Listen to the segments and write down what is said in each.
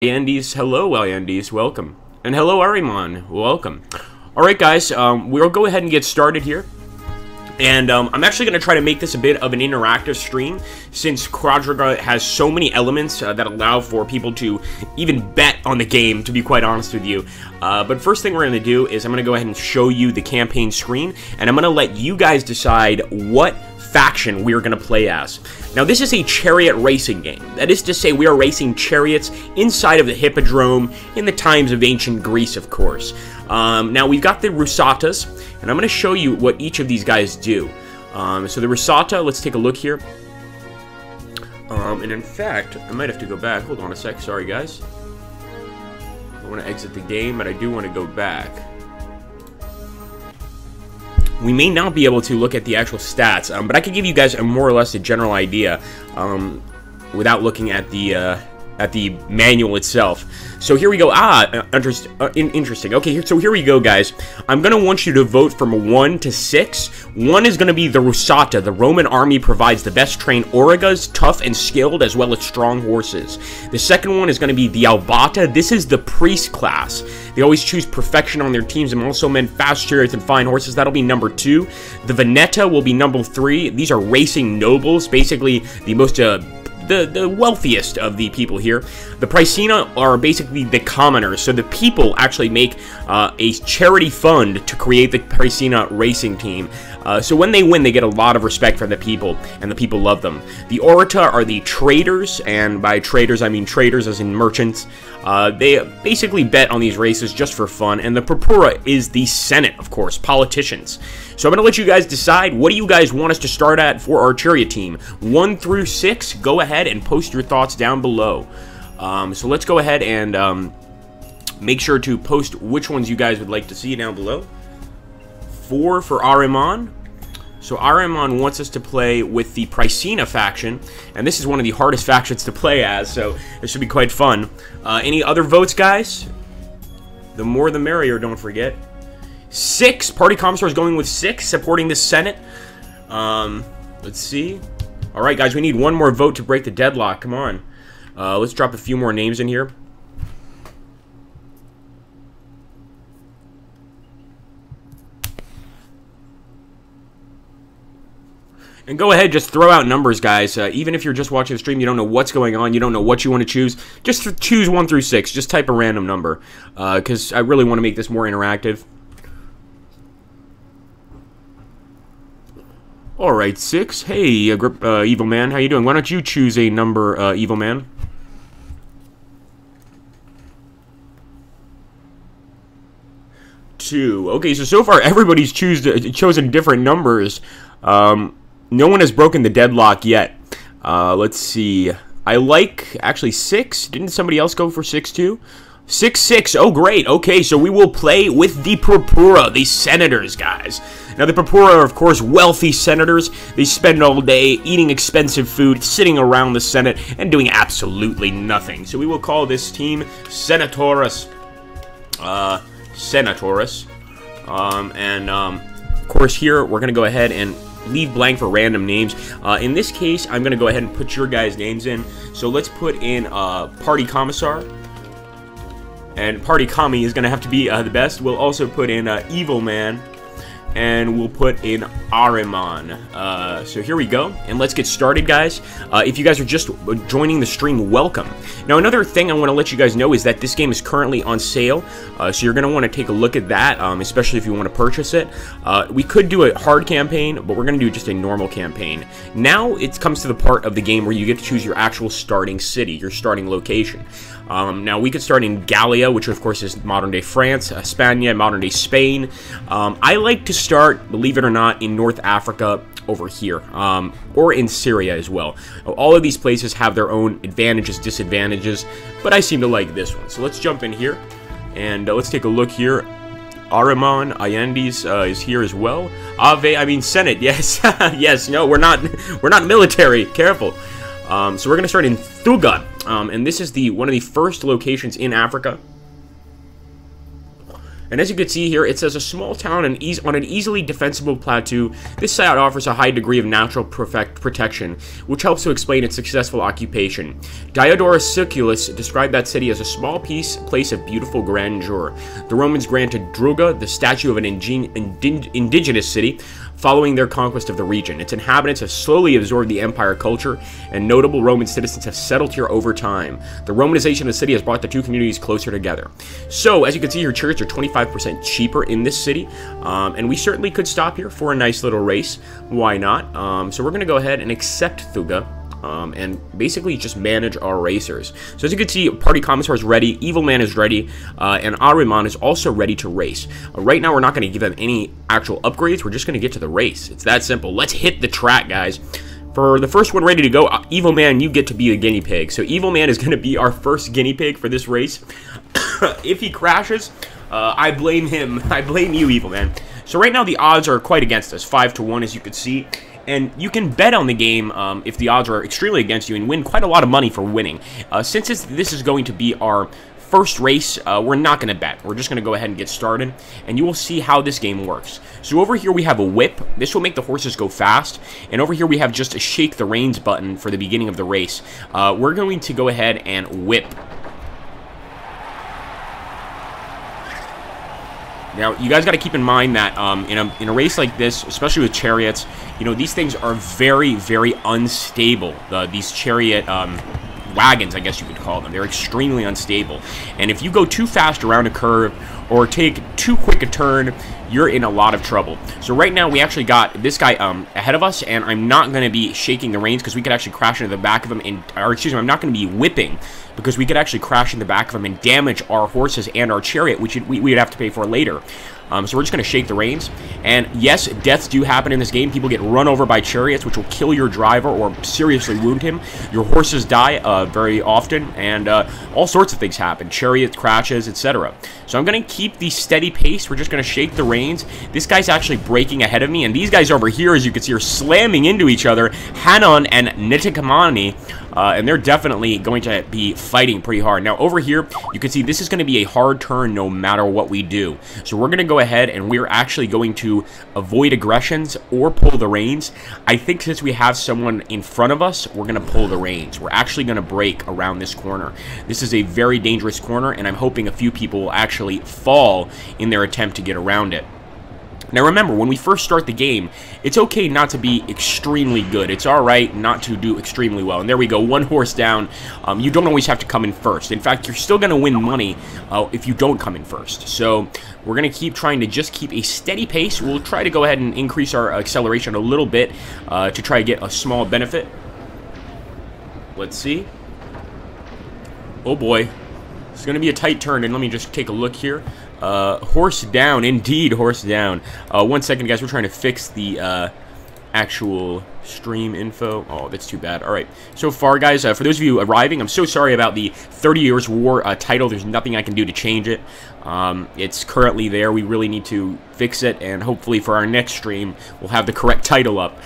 Andes, hello Andes, welcome. And hello Arimon, welcome. Alright guys, we'll go ahead and get started here. And I'm actually going to try to make this a bit of an interactive stream, since QVADRIGA has so many elements that allow for people to even bet on the game, to be quite honest with you. But first thing we're going to do is I'm going to go ahead and show you the campaign screen, and I'm going to let you guys decide what faction we're going to play as. Now, this is a chariot racing game. That is to say, we are racing chariots inside of the hippodrome in the times of ancient Greece, of course. Now, we've got the Rusatas, and I'm going to show you what each of these guys do. So the Rusata, let's take a look here. And in fact, I might have to go back. Hold on a sec. Sorry, guys. I want to exit the game, but I do want to go back. We may not be able to look at the actual stats, but I can give you guys a more or less a general idea without looking at the manual itself. So here we go. Interesting. Okay, so here we go, guys. I'm going to want you to vote from 1 to 6. 1 is going to be the Rusata. The Roman army provides the best trained aurigas, tough and skilled, as well as strong horses. The second one is going to be the Albata. This is the priest class. They always choose perfection on their teams and also meant fast chariots and fine horses. That'll be number 2. The Veneta will be number 3. These are racing nobles, basically the most the wealthiest of the people here. The Praecina are basically the commoners, so the people actually make a charity fund to create the Praecina racing team. So when they win, they get a lot of respect from the people, and the people love them. The Orata are the traders, and by traders I mean traders as in merchants. They basically bet on these races just for fun, and the Purpura is the Senate, of course, politicians. So I'm going to let you guys decide, what do you guys want us to start at for our chariot team? 1 through 6, go ahead and post your thoughts down below. So let's go ahead and make sure to post which ones you guys would like to see down below. 4 for Arimon. So Arimon wants us to play with the Praecina faction, and this is one of the hardest factions to play as, so it should be quite fun. Any other votes, guys? The more the merrier, don't forget. 6, Party Commissar is going with 6, supporting the Senate. Let's see. Alright, guys, we need one more vote to break the deadlock. Come on. Let's drop a few more names in here. And go ahead, just throw out numbers, guys. Even if you're just watching the stream, you don't know what's going on, you don't know what you want to choose, just choose 1 through 6. Just type a random number, because I really want to make this more interactive. Alright, 6. Hey, Evil Man, how you doing? Why don't you choose a number, Evil Man? Two. Okay, so far everybody's chosen different numbers. No one has broken the deadlock yet. Let's see. I like, actually, 6. Didn't somebody else go for 6 too? 6-6. Oh, great. Okay, so we will play with the Purpura, the senators, guys. Now, the Purpura are, of course, wealthy senators. They spend all day eating expensive food, sitting around the Senate, and doing absolutely nothing. So we will call this team Senatores. Of course, here, we're going to go ahead and leave blank for random names. In this case, I'm going to go ahead and put your guys' names in. So let's put in Party Commissar. And Party Kami is going to have to be the best. We'll also put in Evil Man. And we'll put in Arimon. So here we go, and let's get started, guys. If you guys are just joining the stream, welcome. Now, another thing I want to let you guys know is that this game is currently on sale, so you're going to want to take a look at that, especially if you want to purchase it. We could do a hard campaign, but we're going to do just a normal campaign. Now, it comes to the part of the game where you get to choose your actual starting city, your starting location. Now, we could start in Gallia, which of course is modern-day France, España, modern-day Spain. I like to start, believe it or not, in North Africa over here, or in Syria as well. All of these places have their own advantages, disadvantages, but I seem to like this one. So let's jump in here, and let's take a look here. Arimon Ayendes is here as well. Senate, yes. Yes, no, we're not military, careful. So we're going to start in Thuga, and this is one of the first locations in Africa. And as you can see here, it says a small town on an easily defensible plateau. This site offers a high degree of natural protection, which helps to explain its successful occupation. Diodorus Siculus described that city as a small place of beautiful grandeur. The Romans granted Druga the statue of an indigenous city, following their conquest of the region. Its inhabitants have slowly absorbed the empire culture, and notable Roman citizens have settled here over time. The Romanization of the city has brought the two communities closer together. So, as you can see here, chariots are 25% cheaper in this city, and we certainly could stop here for a nice little race. Why not? So we're going to go ahead and accept Thuga. And basically just manage our racers. So as you can see, Party Commissar is ready, Evil Man is ready, and Ahriman is also ready to race. Right now, we're not going to give them any actual upgrades. We're just going to get to the race. It's that simple. Let's hit the track, guys. For the first one ready to go, Evil Man, you get to be a guinea pig. So Evil Man is going to be our first guinea pig for this race. If he crashes, I blame him. I blame you, Evil Man. So right now, the odds are quite against us, 5-1, as you can see. And you can bet on the game if the odds are extremely against you and win quite a lot of money for winning. Since this is going to be our first race, we're not going to bet. We're just going to go ahead and get started, and you will see how this game works. So over here we have a whip. This will make the horses go fast. And over here we have just a shake the reins button for the beginning of the race. We're going to go ahead and whip. Now, you guys got to keep in mind that in a race like this, especially with chariots, you know, these things are very, very unstable. These chariot wagons, I guess you could call them. They're extremely unstable. And if you go too fast around a curve or take too quick a turn, you're in a lot of trouble. So right now, we actually got this guy ahead of us, and I'm not going to be shaking the reins because we could actually crash into the back of him. Or excuse me, I'm not going to be whipping because we could actually crash in the back of him and damage our horses and our chariot, which we would have to pay for later. So we're just going to shake the reins. And yes, deaths do happen in this game. People get run over by chariots, which will kill your driver or seriously wound him. Your horses die very often, and all sorts of things happen. Chariot crashes, etc. So I'm going to keep the steady pace. We're just going to shake the reins. This guy's actually braking ahead of me, and these guys over here, as you can see, are slamming into each other. Hanon and Nitikamani. And they're definitely going to be fighting pretty hard. Now, over here, you can see this is going to be a hard turn no matter what we do. So we're going to go ahead and we're actually going to avoid aggressions or pull the reins. I think since we have someone in front of us, we're going to pull the reins. We're actually going to brake around this corner. This is a very dangerous corner, and I'm hoping a few people will actually fall in their attempt to get around it. Now remember, when we first start the game, it's okay not to be extremely good. It's alright not to do extremely well. And there we go, one horse down. You don't always have to come in first. In fact, you're still going to win money if you don't come in first. So we're going to keep trying to just keep a steady pace. We'll try to go ahead and increase our acceleration a little bit to try to get a small benefit. Let's see. Oh boy. It's going to be a tight turn, and let me just take a look here. Horse down, indeed, horse down. 1 second, guys, we're trying to fix the actual stream info. Oh, that's too bad. All right, so far, guys, for those of you arriving, I'm so sorry about the 30 Years' War title. There's nothing I can do to change it. It's currently there. We really need to fix it, and hopefully for our next stream, we'll have the correct title up.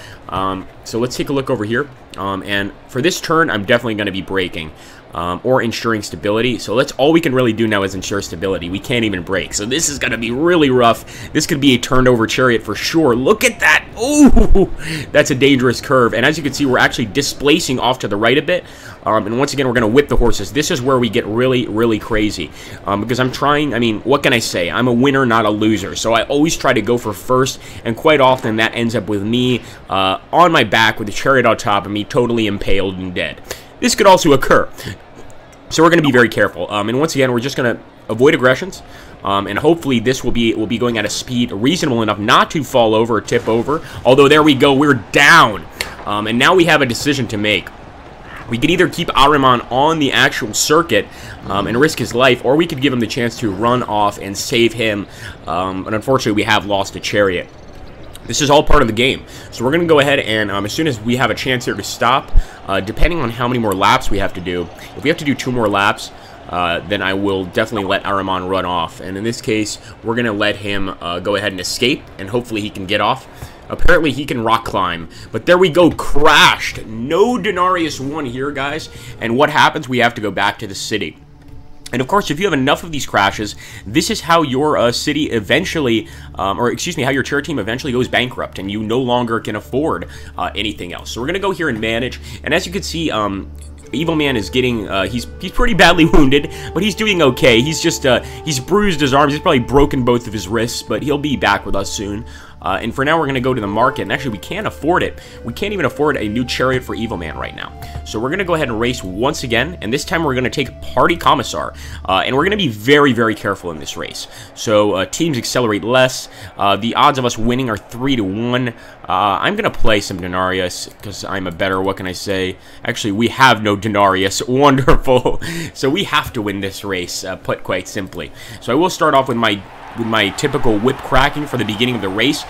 So let's take a look over here. And for this turn, I'm definitely going to be braking. Or ensuring stability. So that's all we can really do now is ensure stability. We can't even brake. So this is going to be really rough. This could be a turned over chariot for sure. Look at that. Ooh, that's a dangerous curve. And as you can see, we're actually displacing off to the right a bit. And once again, we're going to whip the horses. This is where we get really, really crazy. Because I'm trying, I mean, what can I say? I'm a winner, not a loser. So I always try to go for first. And quite often that ends up with me on my back with the chariot on top of me, totally impaled and dead. This could also occur. So we're going to be very careful. And once again, we're just going to avoid aggressions. And hopefully this will be going at a speed reasonable enough not to fall over or tip over. Although there we go, we're down. And now we have a decision to make. We could either keep Ahriman on the actual circuit and risk his life, or we could give him the chance to run off and save him. And unfortunately, we have lost a chariot. This is all part of the game. So we're going to go ahead and as soon as we have a chance here to stop, depending on how many more laps we have to do, if we have to do 2 more laps, then I will definitely let Ahriman run off. And in this case, we're going to let him go ahead and escape, and hopefully he can get off. Apparently he can rock climb. But there we go, crashed. No Denarius 1 here, guys. And what happens? We have to go back to the city. And of course, if you have enough of these crashes, this is how your city eventually, or excuse me, how your chariot team eventually goes bankrupt, and you no longer can afford anything else. So we're going to go here and manage, and as you can see, Evil Man is getting, he's pretty badly wounded, but he's doing okay. He's just, he's bruised his arms, he's probably broken both of his wrists, but he'll be back with us soon. And for now, we're going to go to the market, and actually, we can't afford it. We can't even afford a new chariot for Evil Man right now. So we're going to go ahead and race once again, and this time we're going to take Party Commissar, and we're going to be very, very careful in this race. So teams accelerate less. The odds of us winning are 3 to 1. I'm going to play some Denarius, because I'm a better, what can I say? Actually, we have no Denarius. Wonderful. So we have to win this race, put quite simply. So I will start off with my typical whip cracking for the beginning of the race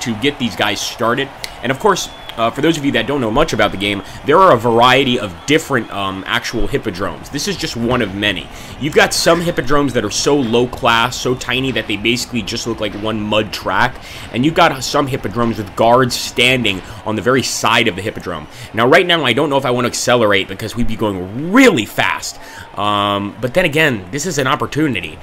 to get these guys started. And of course, for those of you that don't know much about the game, there are a variety of different actual hippodromes. This is just one of many. You've got some hippodromes that are so low class, so tiny that they basically just look like one mud track. And you've got some hippodromes with guards standing on the very side of the hippodrome. Now, right now, I don't know if I want to accelerate because we'd be going really fast. But then again, this is an opportunity.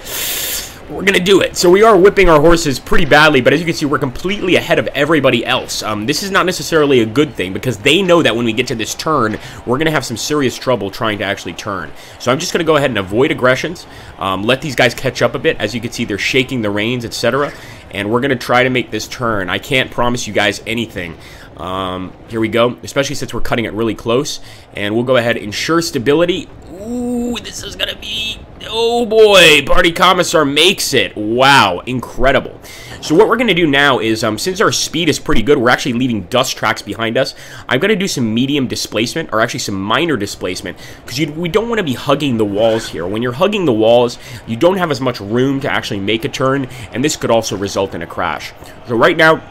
We're going to do it. So we are whipping our horses pretty badly, but as you can see, we're completely ahead of everybody else. This is not necessarily a good thing because they know that when we get to this turn, we're going to have some serious trouble trying to actually turn. So I'm just going to go ahead and avoid aggressions, let these guys catch up a bit. As you can see, they're shaking the reins, etc. And we're going to try to make this turn. I can't promise you guys anything. Here we go, especially since we're cutting it really close. And we'll go ahead and ensure stability. Ooh, this is going to be... Oh boy, Party Commissar makes it. Wow, incredible. So what we're going to do now is, since our speed is pretty good, we're actually leaving dust tracks behind us. I'm going to do some medium displacement, or actually some minor displacement, because we don't want to be hugging the walls here. When you're hugging the walls, you don't have as much room to actually make a turn, and this could also result in a crash. So right now,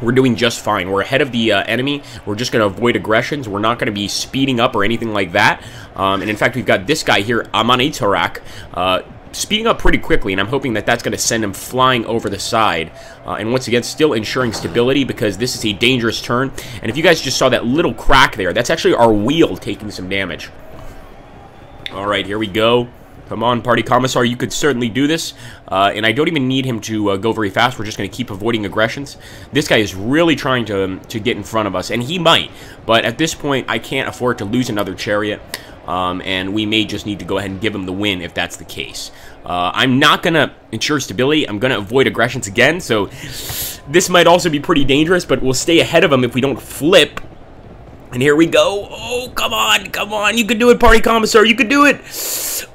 we're doing just fine. We're ahead of the enemy. We're just going to avoid aggressions. We're not going to be speeding up or anything like that. And in fact, we've got this guy here, Amanitarak, speeding up pretty quickly, and I'm hoping that that's going to send him flying over the side. And once again, still ensuring stability because this is a dangerous turn. And if you guys just saw that little crack there, that's actually our wheel taking some damage. All right, here we go. Come on, Party Commissar, you could certainly do this. And I don't even need him to go very fast. We're just going to keep avoiding aggressions. This guy is really trying to get in front of us, and he might. But at this point, I can't afford to lose another chariot. And we may just need to go ahead and give him the win if that's the case. I'm not going to ensure stability. I'm going to avoid aggressions again. So this might also be pretty dangerous, but we'll stay ahead of him if we don't flip. And here we go. Oh, come on, come on. You can do it, Party Commissar. You can do it.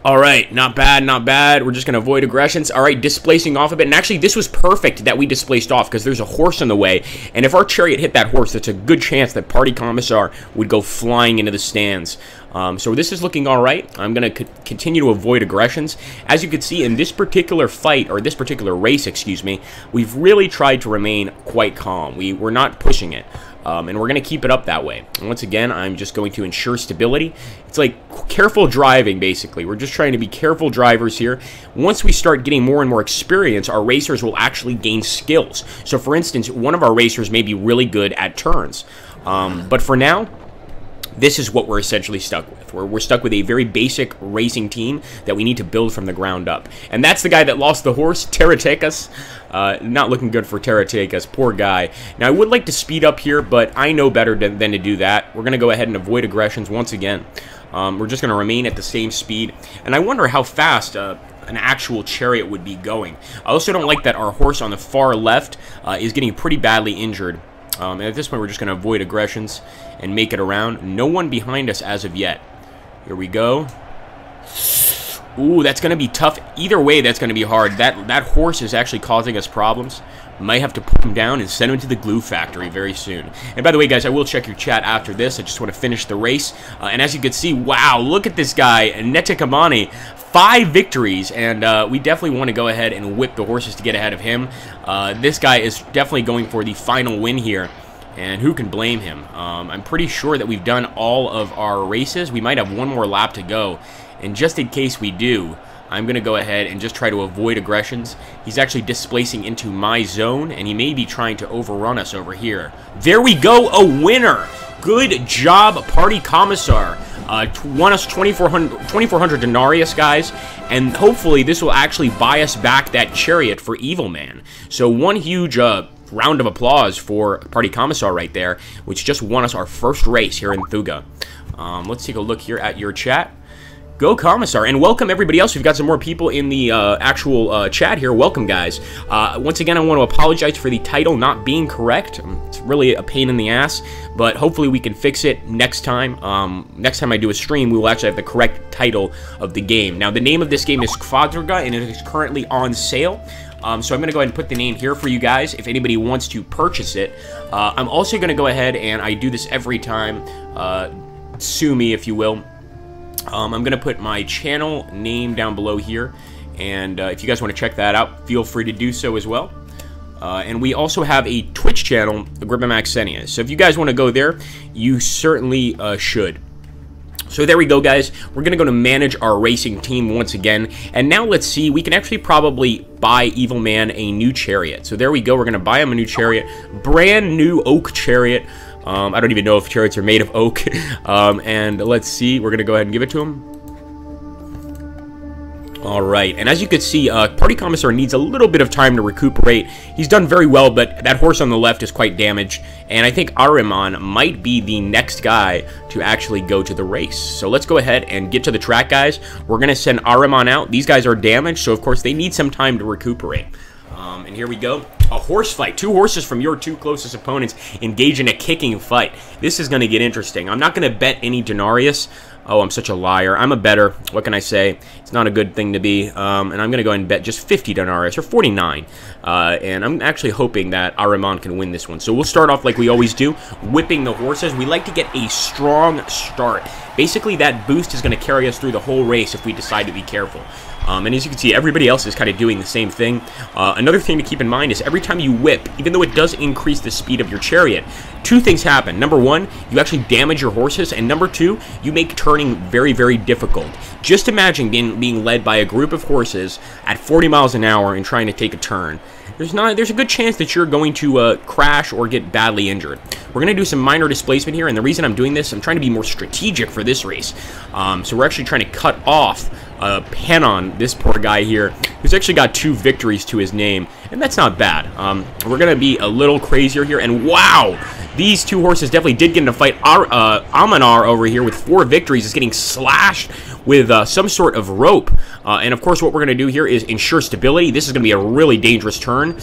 All right, not bad, not bad. We're just going to avoid aggressions. All right, displacing off a bit. And actually, this was perfect that we displaced off because there's a horse in the way. And if our chariot hit that horse, that's a good chance that Party Commissar would go flying into the stands. So this is looking all right. I'm going to continue to avoid aggressions. As you can see, in this particular fight, or this particular race, excuse me, we've really tried to remain quite calm. We're not pushing it. And we're going to keep it up that way. And once again, I'm just going to ensure stability. It's like careful driving, basically. We're just trying to be careful drivers here. Once we start getting more and more experience, our racers will actually gain skills. So, for instance, one of our racers may be really good at turns. But for now, this is what we're essentially stuck with. We're stuck with a very basic racing team that we need to build from the ground up. And that's the guy that lost the horse, Teratekas. Not looking good for Teratekas, poor guy. Now, I would like to speed up here, but I know better than to do that. We're going to go ahead and avoid aggressions once again. We're just going to remain at the same speed. And I wonder how fast an actual chariot would be going. I also don't like that our horse on the far left is getting pretty badly injured. And at this point, we're just going to avoid aggressions and make it around. No one behind us as of yet. Here we go. Ooh, that's going to be tough. Either way, that's going to be hard. That horse is actually causing us problems. Might have to put him down and send him to the glue factory very soon. And by the way, guys, I will check your chat after this. I just want to finish the race. And as you can see, wow, look at this guy, Netikamani. 5 victories, and we definitely want to go ahead and whip the horses to get ahead of him. This guy is definitely going for the final win here, and who can blame him? I'm pretty sure that we've done all of our races. We might have one more lap to go, and just in case we do, I'm going to go ahead and just try to avoid aggressions. He's actually displacing into my zone, and he may be trying to overrun us over here. There we go, a winner! Good job, Party Commissar. won us 2,400 denarius, guys, and hopefully this will actually buy us back that chariot for Evil Man. So one huge round of applause for Party Commissar right there, which just won us our first race here in Thuga. Let's take a look here at your chat. Go Commissar, and welcome everybody else. We've got some more people in the actual chat here. Welcome, guys. Once again, I want to apologize for the title not being correct. It's really a pain in the ass, but hopefully we can fix it next time. Next time I do a stream, we will actually have the correct title of the game. Now, the name of this game is QVADRIGA, and it is currently on sale. So I'm going to go ahead and put the name here for you guys if anybody wants to purchase it. I'm also going to go ahead, and I do this every time, sue me if you will. I'm going to put my channel name down below here, and if you guys want to check that out, feel free to do so as well. And we also have a Twitch channel, Agrippa Maxenia. So if you guys want to go there, you certainly should. So there we go, guys. We're going to go to manage our racing team once again. And now let's see, we can actually probably buy Evil Man a new chariot. So there we go. We're going to buy him a new chariot. Brand new oak chariot. I don't even know if chariots are made of oak. And let's see. We're going to go ahead and give it to him. Alright, and as you can see, Party Commissar needs a little bit of time to recuperate. He's done very well, but that horse on the left is quite damaged. And I think Ahriman might be the next guy to actually go to the race. So let's go ahead and get to the track, guys. We're going to send Ahriman out. These guys are damaged, so of course they need some time to recuperate. And here we go. A horse fight. Two horses from your two closest opponents engage in a kicking fight. This is going to get interesting. I'm not going to bet any denarius. Oh, I'm such a liar. I'm a better. What can I say? It's not a good thing to be. And I'm going to go ahead and bet just 50 denarius, or 49. And I'm actually hoping that Ahriman can win this one. So we'll start off like we always do, whipping the horses. We like to get a strong start. Basically, that boost is going to carry us through the whole race if we decide to be careful. And as you can see, everybody else is kind of doing the same thing. Another thing to keep in mind is every time you whip, even though it does increase the speed of your chariot, two things happen. Number one, you actually damage your horses, and number two, you make turning very, very difficult. Just imagine being led by a group of horses at 40 miles an hour and trying to take a turn. There's a good chance that you're going to crash or get badly injured. We're going to do some minor displacement here, and the reason I'm doing this, I'm trying to be more strategic for this race. So we're actually trying to cut off Panon, this poor guy here, who's actually got 2 victories to his name, and that's not bad. We're going to be a little crazier here, and wow! These two horses definitely did get in a fight. Amanar over here with 4 victories is getting slashed with some sort of rope. And of course, what we're going to do here is ensure stability. This is going to be a really dangerous turn.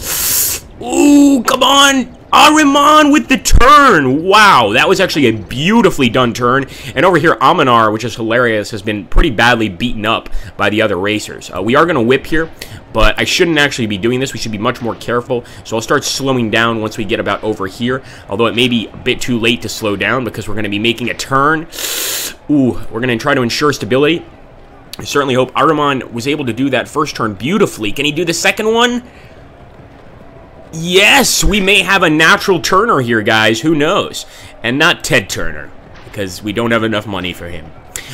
Ooh, come on! Ahriman with the turn! Wow, that was actually a beautifully done turn. And over here, Amanar, which is hilarious, has been pretty badly beaten up by the other racers. We are going to whip here, but I shouldn't actually be doing this. We should be much more careful. So I'll start slowing down once we get about over here. Although it may be a bit too late to slow down because we're going to be making a turn. Ooh, we're going to try to ensure stability. I certainly hope Ahriman was able to do that first turn beautifully. Can he do the second one? Yes, we may have a natural Turner here, guys. Who knows? And not Ted Turner, because we don't have enough money for him.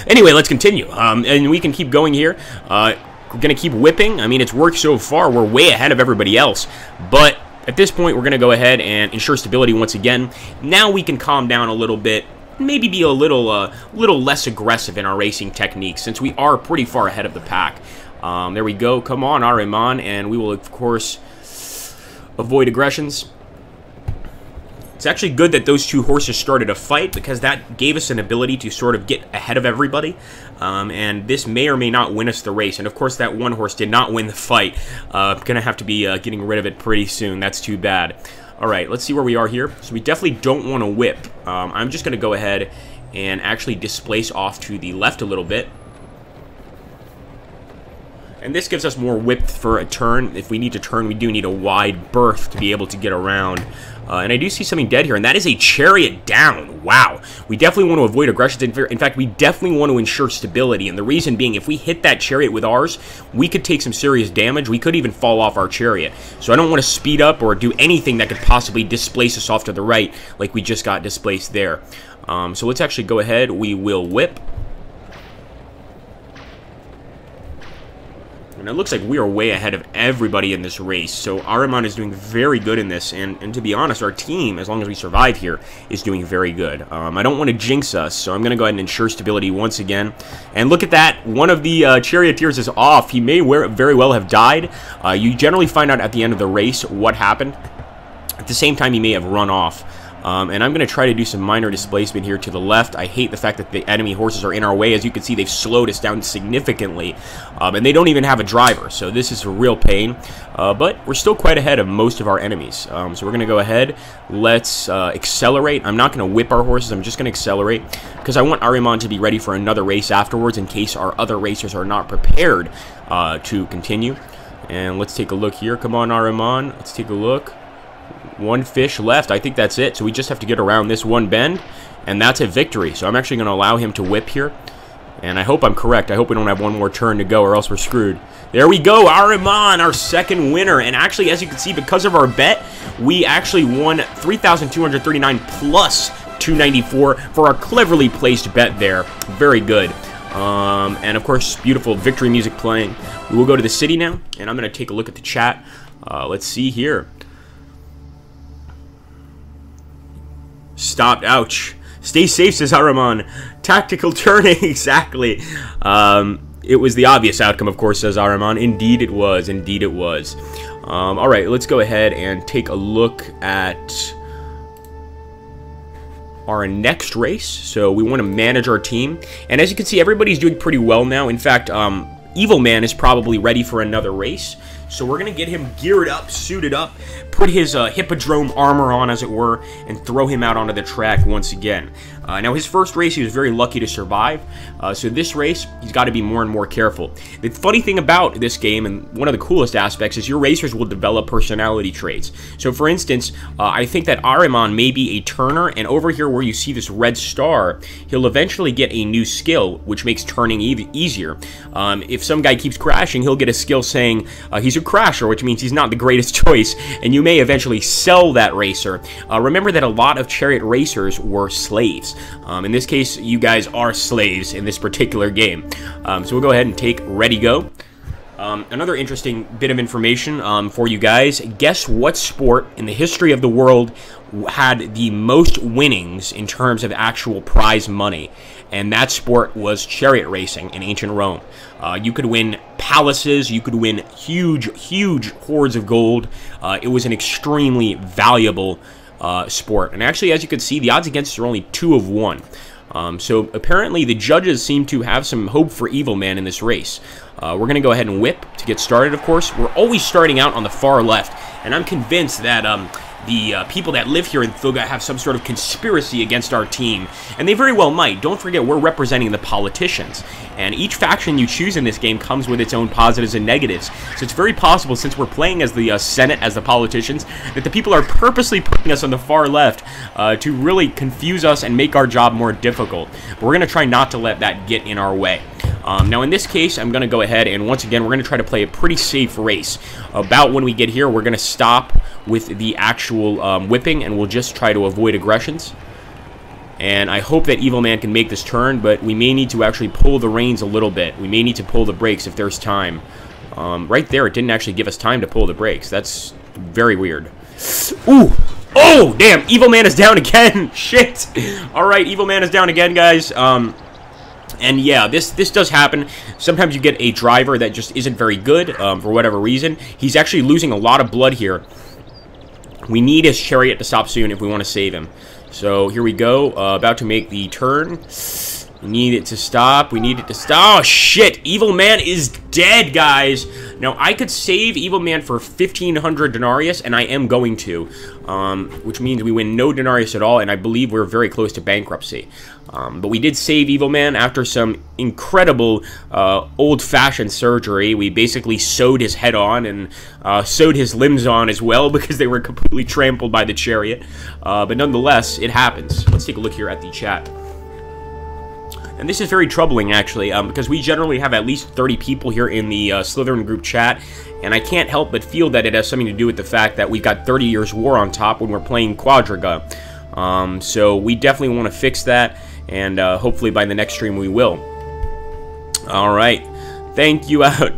Anyway, let's continue. And we can keep going here. We're going to keep whipping. I mean, it's worked so far. We're way ahead of everybody else. But at this point, we're going to go ahead and ensure stability once again. Now we can calm down a little bit. Maybe be a little less aggressive in our racing techniques, since we are pretty far ahead of the pack. There we go. Come on, Ahriman. And we will, of course, avoid aggressions. It's actually good that those two horses started a fight, because that gave us an ability to sort of get ahead of everybody. And this may or may not win us the race. And of course, that one horse did not win the fight. Gonna have to be getting rid of it pretty soon. That's too bad. Alright, let's see where we are here. So we definitely don't want to whip. I'm just going to go ahead and actually displace off to the left a little bit. And this gives us more width for a turn. If we need to turn, we do need a wide berth to be able to get around. And I do see something dead here, and that is a chariot down. Wow. We definitely want to avoid aggression. In fact, we definitely want to ensure stability. And the reason being, if we hit that chariot with ours, we could take some serious damage. We could even fall off our chariot. So I don't want to speed up or do anything that could possibly displace us off to the right, like we just got displaced there. So let's actually go ahead. We will whip. And it looks like we are way ahead of everybody in this race. So Ahriman is doing very good in this. And to be honest, our team, as long as we survive here, is doing very good. I don't want to jinx us, so I'm going to go ahead and ensure stability once again. And look at that. One of the charioteers is off. He may very well have died. You generally find out at the end of the race what happened. At the same time, he may have run off. And I'm going to try to do some minor displacement here to the left. I hate the fact that the enemy horses are in our way. As you can see, they've slowed us down significantly. And they don't even have a driver, so this is a real pain. But we're still quite ahead of most of our enemies. So we're going to go ahead. Let's accelerate. I'm not going to whip our horses. I'm just going to accelerate because I want Ahriman to be ready for another race afterwards in case our other racers are not prepared to continue. And let's take a look here. Come on, Ahriman. Let's take a look. One fish left. I think that's it. So we just have to get around this one bend, and that's a victory. So I'm actually going to allow him to whip here, and I hope I'm correct. I hope we don't have one more turn to go, or else we're screwed. There we go. Ahriman, our second winner. And actually, as you can see, because of our bet, we actually won 3,239 plus 294 for our cleverly placed bet there. Very good. And of course, beautiful victory music playing. We will go to the city now, and I'm going to take a look at the chat. Let's see here. Stopped. Ouch. Stay safe, says Ahriman. Tactical turning. Exactly. It was the obvious outcome, of course, says Ahriman. Indeed it was. Indeed it was. Alright, let's go ahead and take a look at our next race. So we want to manage our team. And as you can see, everybody's doing pretty well now. In fact, Evil Man is probably ready for another race. So we're going to get him geared up, suited up, put his hippodrome armor on, as it were, and throw him out onto the track once again. Now, his first race, he was very lucky to survive. So this race, he's got to be more and more careful. The funny thing about this game, and one of the coolest aspects, is your racers will develop personality traits. So, for instance, I think that Ahriman may be a turner, and over here where you see this red star, he'll eventually get a new skill, which makes turning easier. If some guy keeps crashing, he'll get a skill saying he's a crasher, which means he's not the greatest choice, and you may eventually sell that racer. Remember that a lot of chariot racers were slaves. In this case, you guys are slaves in this particular game. So we'll go ahead and take Ready Go. Another interesting bit of information for you guys. Guess what sport in the history of the world had the most winnings in terms of actual prize money? And that sport was chariot racing in ancient Rome. You could win palaces, you could win huge hordes of gold. It was an extremely valuable sport. And actually, as you can see, the odds against us are only 2 of 1. So apparently the judges seem to have some hope for Evil Man in this race. We're going to go ahead and whip to get started, of course. We're always starting out on the far left, and I'm convinced that the people that live here in Thuga have some sort of conspiracy against our team, and they very well might. Don't forget, we're representing the politicians, and each faction you choose in this game comes with its own positives and negatives. So it's very possible, since we're playing as the Senate, as the politicians, that the people are purposely putting us on the far left to really confuse us and make our job more difficult. But we're going to try not to let that get in our way. Now, in this case, I'm going to go ahead and, once again, we're going to try to play a pretty safe race. About when we get here, we're going to stop with the actual whipping, and we'll just try to avoid aggressions. And I hope that Evil Man can make this turn, but we may need to actually pull the reins a little bit. We may need to pull the brakes if there's time. Right there, it didn't actually give us time to pull the brakes. That's very weird. Ooh! Oh, damn! Evil Man is down again! Shit! Alright, Evil Man is down again, guys. And yeah, this does happen. Sometimes you get a driver that just isn't very good for whatever reason. He's actually losing a lot of blood here. We need his chariot to stop soon if we want to save him. So here we go, about to make the turn. We need it to stop. We need it to stop. Oh, shit. Evil Man is dead, guys. Now, I could save Evil Man for 1,500 denarius, and I am going to. Which means we win no denarius at all, and I believe we're very close to bankruptcy. But we did save Evil Man after some incredible old-fashioned surgery. We basically sewed his head on and sewed his limbs on as well because they were completely trampled by the chariot. But nonetheless, it happens. Let's take a look here at the chat. And this is very troubling, actually, because we generally have at least 30 people here in the Slytherin group chat, and I can't help but feel that it has something to do with the fact that we've got 30 years war on top when we're playing QVADRIGA. So we definitely want to fix that, and hopefully by the next stream we will. Alright, thank you out.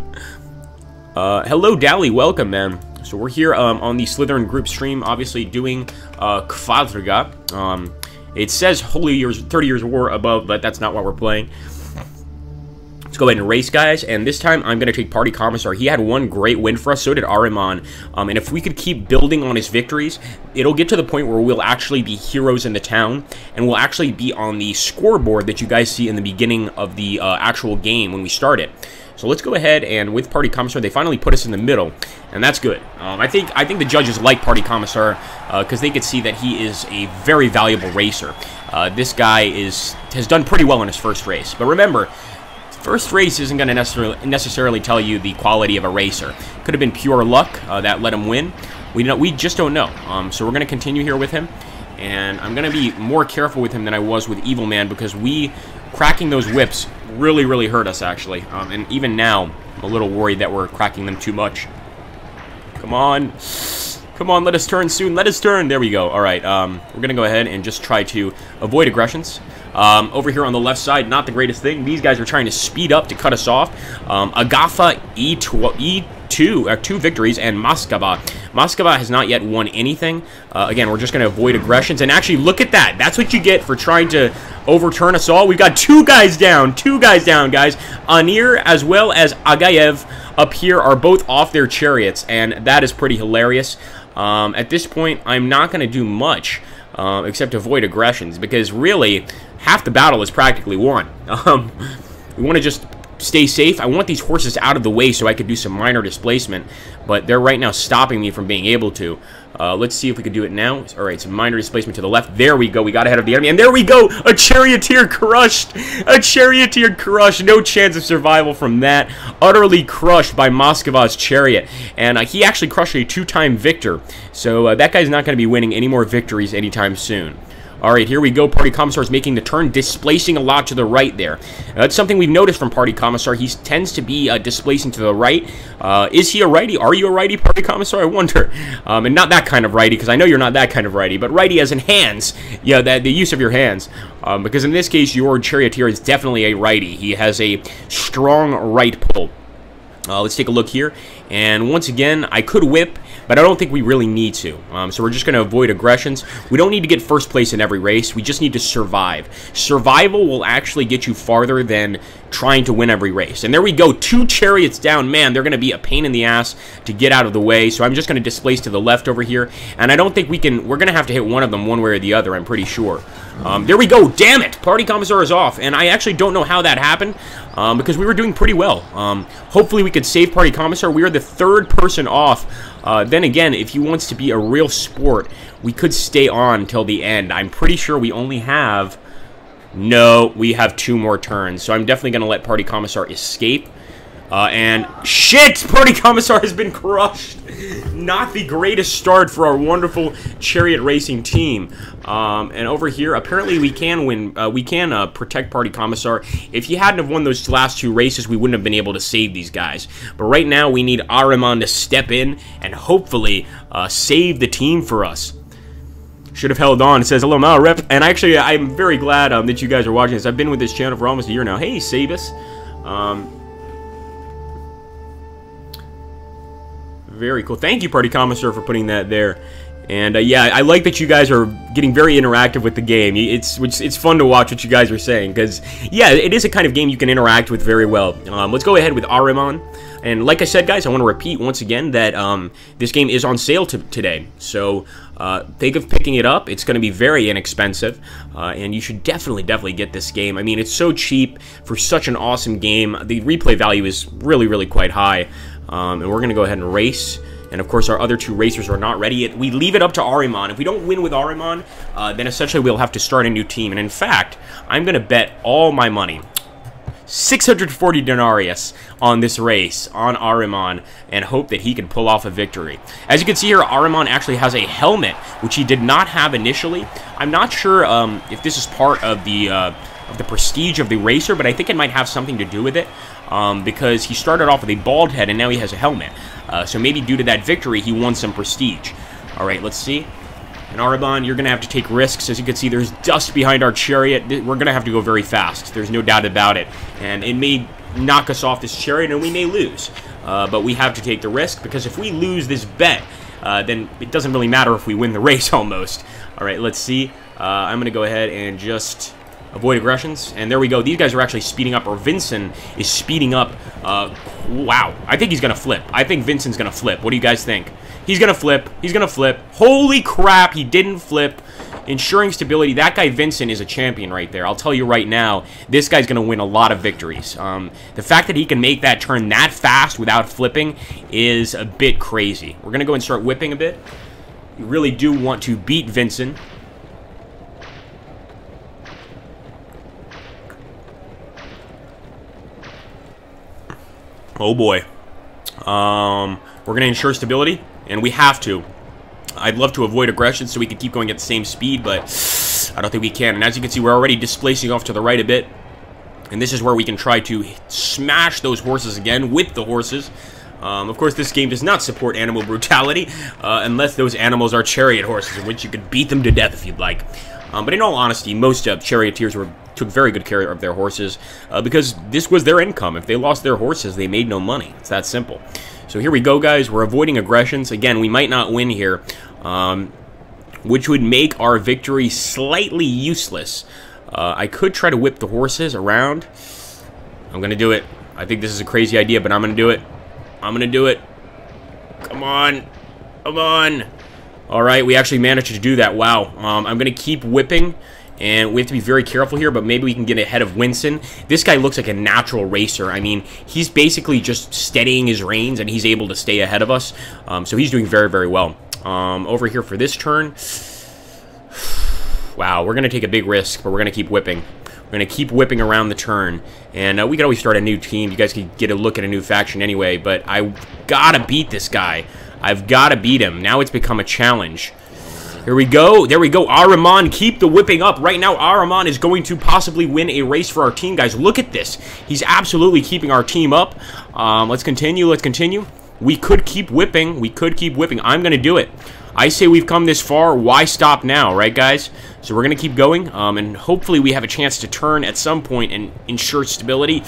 Hello, Dally. Welcome, man. So we're here on the Slytherin group stream, obviously doing QVADRIGA. It says Holy Years, 30 Years of War above, but that's not what we're playing. Let's go ahead and race, guys, and this time I'm going to take Party Commissar. He had one great win for us, so did Ahriman, and if we could keep building on his victories, it'll get to the point where we'll actually be heroes in the town, and we'll actually be on the scoreboard that you guys see in the beginning of the actual game when we start it. So let's go ahead, and with Party Commissar, they finally put us in the middle, and that's good. I think the judges like Party Commissar because they could see that he is a very valuable racer. This guy has done pretty well in his first race, but remember, first race isn't going to necessarily tell you the quality of a racer. Could have been pure luck that let him win. We just don't know. So we're going to continue here with him, and I'm going to be more careful with him than I was with Evil Man because cracking those whips really hurt us, actually. And even now, I'm a little worried that we're cracking them too much. Come on. Come on, let us turn soon. Let us turn. There we go. All right, we're going to go ahead and just try to avoid aggressions. Over here on the left side, not the greatest thing. These guys are trying to speed up to cut us off. Agafa, two victories, and Moskva. Moskva has not yet won anything. Again, we're just going to avoid aggressions. And actually, look at that. That's what you get for trying to overturn us all. We've got two guys down, guys. Anir as well as Agayev up here are both off their chariots, and that is pretty hilarious. At this point, I'm not going to do much except avoid aggressions, because really, half the battle is practically won. We want to just stay safe. I want these horses out of the way so I could do some minor displacement, but they're right now stopping me from being able to. Let's see if we could do it now. All right, some minor displacement to the left. There we go. We got ahead of the enemy, and there we go. A charioteer crushed. A charioteer crushed. No chance of survival from that. Utterly crushed by Moskva's chariot, and he actually crushed a two-time victor. So that guy's not going to be winning any more victories anytime soon. All right, here we go. Party Commissar is making the turn, displacing a lot to the right there. That's something we've noticed from Party Commissar. He tends to be displacing to the right. Is he a righty? Are you a righty, Party Commissar? I wonder. And not that kind of righty, because I know you're not that kind of righty, but righty as in hands. Yeah, the use of your hands. Because in this case, your charioteer is definitely a righty. He has a strong right pull. Let's take a look here. And once again, I could whip, but I don't think we really need to. So we're just going to avoid aggressions. We don't need to get first place in every race. We just need to survive. Survival will actually get you farther than trying to win every race. And there we go. Two chariots down. Man, they're going to be a pain in the ass to get out of the way. So I'm just going to displace to the left over here. And I don't think we can... We're going to have to hit one of them one way or the other, I'm pretty sure. There we go. Damn it. Party Commissar is off. And I actually don't know how that happened because we were doing pretty well. Hopefully we could save Party Commissar. We are the third person off. Then again, if he wants to be a real sport, we could stay on till the end. I'm pretty sure we only have... No, we have 2 more turns. So I'm definitely going to let Party Commissar escape. And shit! Party Commissar has been crushed. Not the greatest start for our wonderful chariot racing team. And over here, apparently we can win. We can protect Party Commissar. If he hadn't have won those last 2 races, we wouldn't have been able to save these guys. But right now, we need Ahriman to step in and hopefully save the team for us. Should have held on. It says, hello, Mal Rep. And actually, I'm very glad that you guys are watching this. I've been with this channel for almost a year now. Hey, Sabus. Very cool. Thank you, Party Commissar, for putting that there. And yeah, I like that you guys are getting very interactive with the game. It's fun to watch what you guys are saying, because yeah, it is a kind of game you can interact with very well. Let's go ahead with Ahriman. And like I said, guys, I want to repeat once again that this game is on sale today. So think of picking it up. It's going to be very inexpensive, and you should definitely get this game. I mean, it's so cheap for such an awesome game. The replay value is really quite high. And we're going to go ahead and race. And of course, our other 2 racers are not ready yet. We leave it up to Ahriman. If we don't win with Ahriman, then essentially we'll have to start a new team. And in fact, I'm going to bet all my money, 640 denarius, on this race, on Ahriman, and hope that he can pull off a victory. As you can see here, Ahriman actually has a helmet, which he did not have initially. I'm not sure if this is part of the prestige of the racer, but I think it might have something to do with it. Because he started off with a bald head and now he has a helmet. So maybe due to that victory, he won some prestige. All right, let's see. And Ahriman, you're going to have to take risks. As you can see, there's dust behind our chariot. We're going to have to go very fast. There's no doubt about it. And it may knock us off this chariot and we may lose. but we have to take the risk, because if we lose this bet, then it doesn't really matter if we win the race almost. All right, let's see. I'm going to go ahead and just avoid aggressions. And there we go. These guys are actually speeding up, or Vincent is speeding up. Wow. I think he's going to flip. I think Vincent's going to flip. What do you guys think? He's going to flip. He's going to flip. Holy crap, he didn't flip. Ensuring stability. That guy Vincent is a champion right there. I'll tell you right now, this guy's going to win a lot of victories. The fact that he can make that turn that fast without flipping is a bit crazy. We're going to go and start whipping a bit. You really do want to beat Vincent. Oh boy. We're going to ensure stability, and we have to. I'd love to avoid aggression so we can keep going at the same speed, but I don't think we can. And as you can see, we're already displacing off to the right a bit. And this is where we can try to smash those horses again with the horses. Of course, this game does not support animal brutality, unless those animals are chariot horses, in which you could beat them to death if you'd like. But in all honesty, most charioteers took very good care of their horses, because this was their income. If they lost their horses, they made no money. It's that simple. So here we go, guys. We're avoiding aggressions. Again, we might not win here, which would make our victory slightly useless. I could try to whip the horses around. I'm going to do it. I think this is a crazy idea, but I'm going to do it. I'm going to do it. Come on. Come on. All right, we actually managed to do that. Wow. I'm going to keep whipping. And we have to be very careful here, but maybe we can get ahead of Winston. This guy looks like a natural racer. I mean, he's basically just steadying his reins, and he's able to stay ahead of us. So he's doing very, very well. Over here for this turn. Wow, we're going to take a big risk, but we're going to keep whipping. We're going to keep whipping around the turn. And we could always start a new team. You guys could get a look at a new faction anyway, but I got to beat this guy. I've got to beat him. Now it's become a challenge. Here we go. There we go. Ahriman, keep the whipping up. Right now, Ahriman is going to possibly win a race for our team, guys. Look at this. He's absolutely keeping our team up. Let's continue. Let's continue. We could keep whipping. We could keep whipping. I'm going to do it. I say we've come this far. Why stop now, right, guys? So we're going to keep going, and hopefully we have a chance to turn at some point and ensure stability.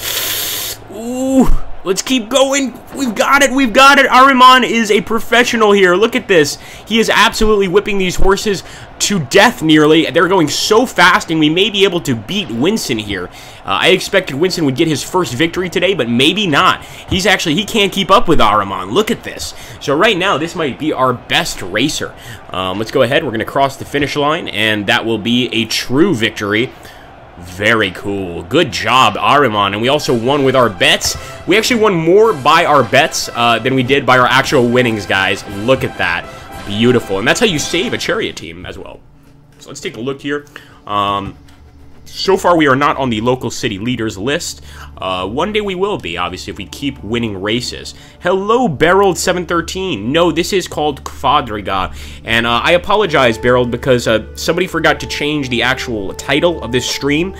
Ooh. Let's keep going. We've got it. We've got it. Ahriman is a professional here. Look at this. He is absolutely whipping these horses to death nearly. They're going so fast, and we may be able to beat Winston here. I expected Winston would get his first victory today, but maybe not. He can't keep up with Ahriman. Look at this. So right now, this might be our best racer. Let's go ahead. We're going to cross the finish line, and that will be a true victory. Very cool. Good job, Ahriman. And we also won with our bets. We actually won more by our bets than we did by our actual winnings, guys. Look at that. Beautiful. And that's how you save a chariot team as well. So let's take a look here. So far, we are not on the local city leaders list. One day we will be, obviously, if we keep winning races. Hello, Beryl713. No, this is called QVADRIGA. And I apologize, Beryl, because somebody forgot to change the actual title of this stream.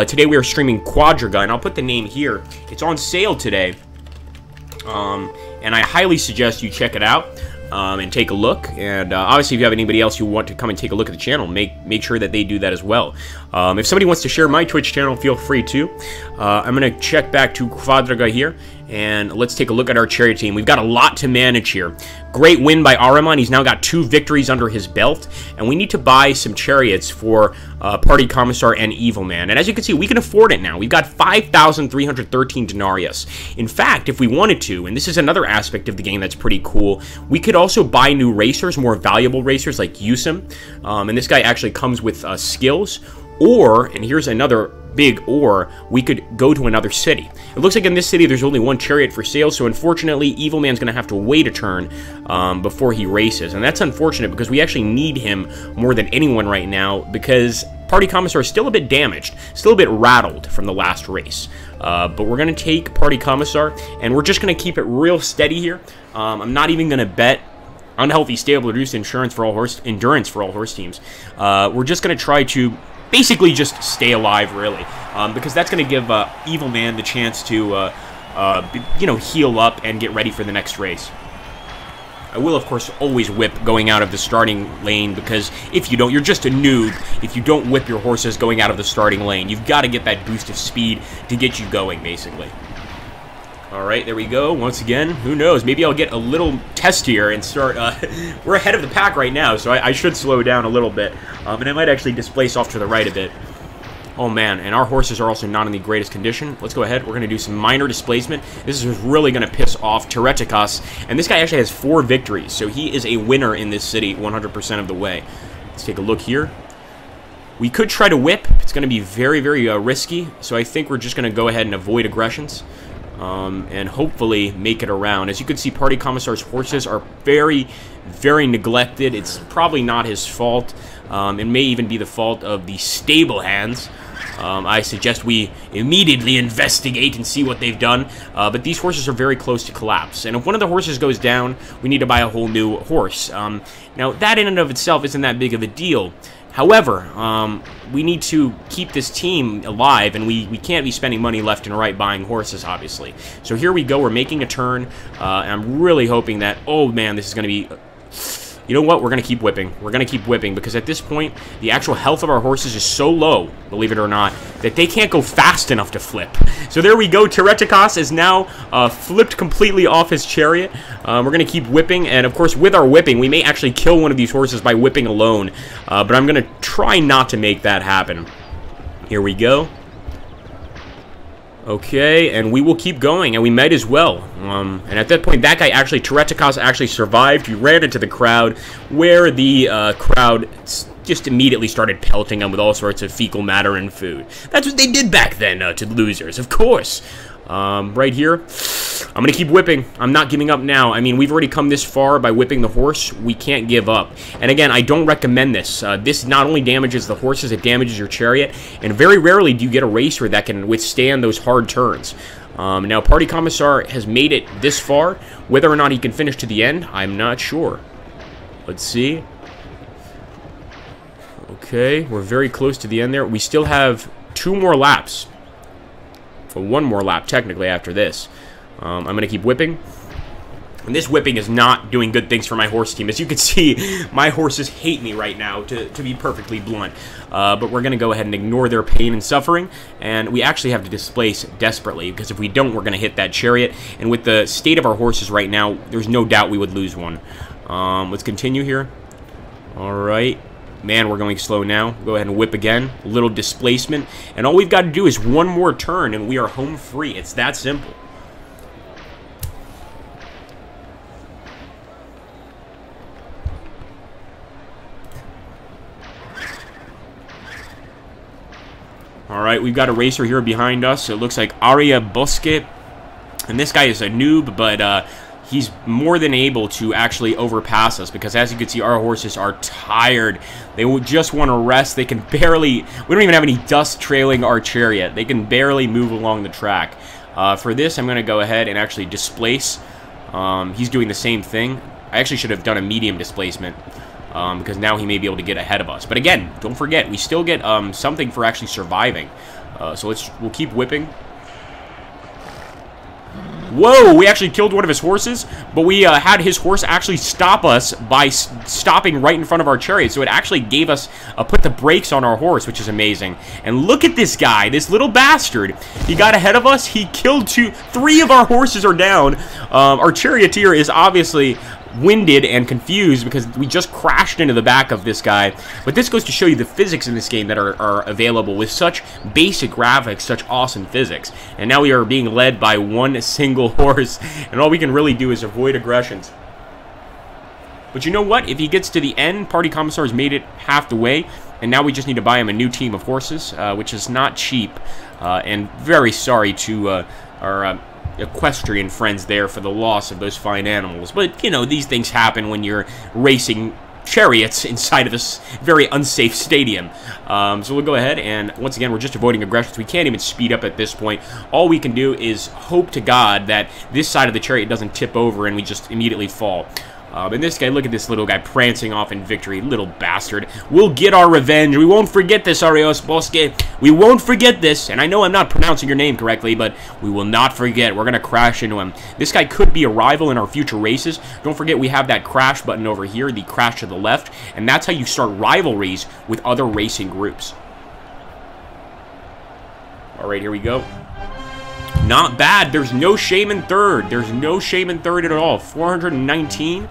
Today we are streaming QVADRIGA, and I'll put the name here. It's on sale today. And I highly suggest you check it out. And take a look, and obviously if you have anybody else who want to come and take a look at the channel, make sure that they do that as well. If somebody wants to share my Twitch channel, feel free to. I'm going to check back to QVADRIGA here, and let's take a look at our chariot team. We've got a lot to manage here. Great win by Ahriman. He's now got 2 victories under his belt, and we need to buy some chariots for Party Commissar and Evil Man. And as you can see, we can afford it now. We've got 5,313 denarius. In fact, if we wanted to, and this is another aspect of the game that's pretty cool, we could also buy new racers, more valuable racers like Yusim. And this guy actually comes with skills. Or, and here's another big or, we could go to another city. It looks like in this city there's only 1 chariot for sale, so unfortunately Evil Man's going to have to wait a turn before he races. And that's unfortunate because we actually need him more than anyone right now, because Party Commissar is still a bit damaged, still a bit rattled from the last race. But we're going to take Party Commissar, and we're just going to keep it real steady here. I'm not even going to bet unhealthy, stable, reduced endurance for all horse teams. We're just going to try to basically just stay alive, really, because that's going to give Evil Man the chance to, heal up and get ready for the next race. I will, of course, always whip going out of the starting lane, because if you don't, you're just a noob if you don't whip your horses going out of the starting lane. You've got to get that boost of speed to get you going, basically. Alright, there we go. Once again, who knows? Maybe I'll get a little testier and start... we're ahead of the pack right now, so I should slow down a little bit. And I might actually displace off to the right a bit. Oh, man, and our horses are also not in the greatest condition. Let's go ahead. We're going to do some minor displacement. This is really going to piss off Tereticas. And this guy actually has 4 victories, so he is a winner in this city 100% of the way. Let's take a look here. We could try to whip. It's going to be very, very risky, so I think we're just going to go ahead and avoid aggressions. And hopefully make it around. As you can see, Party Commissar's horses are very, very neglected. It's probably not his fault. It may even be the fault of the stable hands. I suggest we immediately investigate and see what they've done. But these horses are very close to collapse. And if one of the horses goes down, we need to buy a whole new horse. Now, that in and of itself isn't that big of a deal. However, we need to keep this team alive, and we can't be spending money left and right buying horses, obviously. So here we go. We're making a turn. And I'm really hoping that, oh, man, this is going to be... You know what? We're going to keep whipping. We're going to keep whipping because at this point, the actual health of our horses is so low, believe it or not, that they can't go fast enough to flip. So there we go. Tereticas is now flipped completely off his chariot. We're going to keep whipping, and of course, with our whipping, we may actually kill one of these horses by whipping alone. But I'm going to try not to make that happen. Here we go. Okay, and we will keep going, and we might as well. And at that point, that guy actually, Tereticas actually survived. He ran into the crowd, where the crowd just immediately started pelting him with all sorts of fecal matter and food. That's what they did back then to losers, of course. Right here, I'm going to keep whipping. I'm not giving up now. I mean, we've already come this far by whipping the horse. We can't give up. And again, I don't recommend this. This not only damages the horses, it damages your chariot. And very rarely do you get a racer that can withstand those hard turns. Now, Party Commissar has made it this far. Whether or not he can finish to the end, I'm not sure. Let's see. Okay, we're very close to the end there. We still have 2 more laps. Well, 1 more lap, technically, after this. I'm going to keep whipping. And this whipping is not doing good things for my horse team. As you can see, my horses hate me right now, to be perfectly blunt. But we're going to go ahead and ignore their pain and suffering. And we actually have to displace desperately, because if we don't, we're going to hit that chariot. And with the state of our horses right now, there's no doubt we would lose one. Let's continue here. All right. Man, we're going slow now. Go ahead and whip again. A little displacement. And all we've got to do is 1 more turn, and we are home free. It's that simple. All right, we've got a racer here behind us. It looks like Aria Bosque. And this guy is a noob, but... he's more than able to actually overpass us because, as you can see, our horses are tired. They just want to rest. They can barely... We don't even have any dust trailing our chariot. They can barely move along the track. For this, I'm going to go ahead and actually displace. He's doing the same thing. I actually should have done a medium displacement because now he may be able to get ahead of us. But again, don't forget, we still get something for actually surviving. So we'll keep whipping. Whoa, we actually killed one of his horses, but we had his horse actually stop us by stopping right in front of our chariot. So it actually gave us, put the brakes on our horse, which is amazing. And look at this guy, this little bastard. He got ahead of us. He killed 3 of our horses are down. Our charioteer is obviously winded and confused because we just crashed into the back of this guy. But this goes to show you the physics in this game that are available with such basic graphics, such awesome physics. And now we are being led by 1 single horse, and all we can really do is avoid aggressions. But you know what? If he gets to the end, Party Commissar has made it half the way, and now we just need to buy him a new team of horses, which is not cheap. And very sorry to our equestrian friends there for the loss of those fine animals. But, you know, these things happen when you're racing chariots inside of this very unsafe stadium. So we'll go ahead, and once again, we're just avoiding aggressions. We can't even speed up at this point. All we can do is hope to God that this side of the chariot doesn't tip over and we just immediately fall. And this guy, look at this little guy prancing off in victory. Little bastard. We'll get our revenge. We won't forget this, Arios Bosque. We won't forget this. And I know I'm not pronouncing your name correctly, but we will not forget. We're going to crash into him. This guy could be a rival in our future races. Don't forget we have that crash button over here, the crash to the left. And that's how you start rivalries with other racing groups. All right, here we go. Not bad. There's no shame in third. There's no shame in third at all. 419.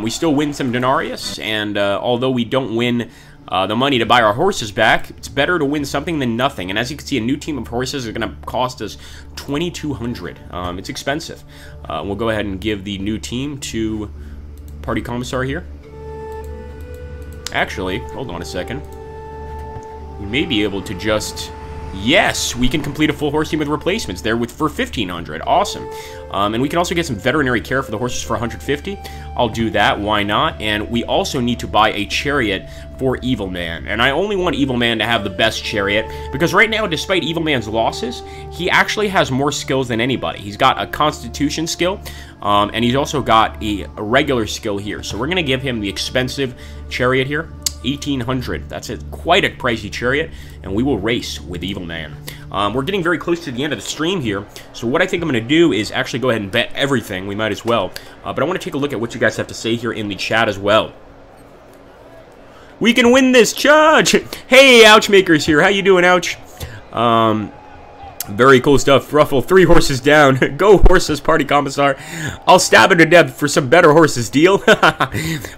We still win some denarius, and although we don't win the money to buy our horses back, it's better to win something than nothing. And as you can see, a new team of horses is going to cost us 2,200. It's expensive. We'll go ahead and give the new team to Party Commissar here. Actually, hold on a second. We may be able to just... Yes, we can complete a full horse team with replacements there for 1,500. Awesome. And we can also get some veterinary care for the horses for 150. I'll do that. Why not? And we also need to buy a chariot for Evil Man. And I only want Evil Man to have the best chariot because right now, despite Evil Man's losses, he actually has more skills than anybody. He's got a Constitution skill, and he's also got a regular skill here. So we're going to give him the expensive chariot here. 1,800. That's quite a pricey chariot, and we will race with Evil Man. We're getting very close to the end of the stream here, so what I think I'm going to do is actually go ahead and bet everything. We might as well. But I want to take a look at what you guys have to say here in the chat as well. We can win this, Charge! Hey, Ouchmakers here. How you doing, Ouch? Very cool stuff. Ruffle, 3 horses down. Go horses, Party Commissar. I'll stab it to death for some better horses. Deal?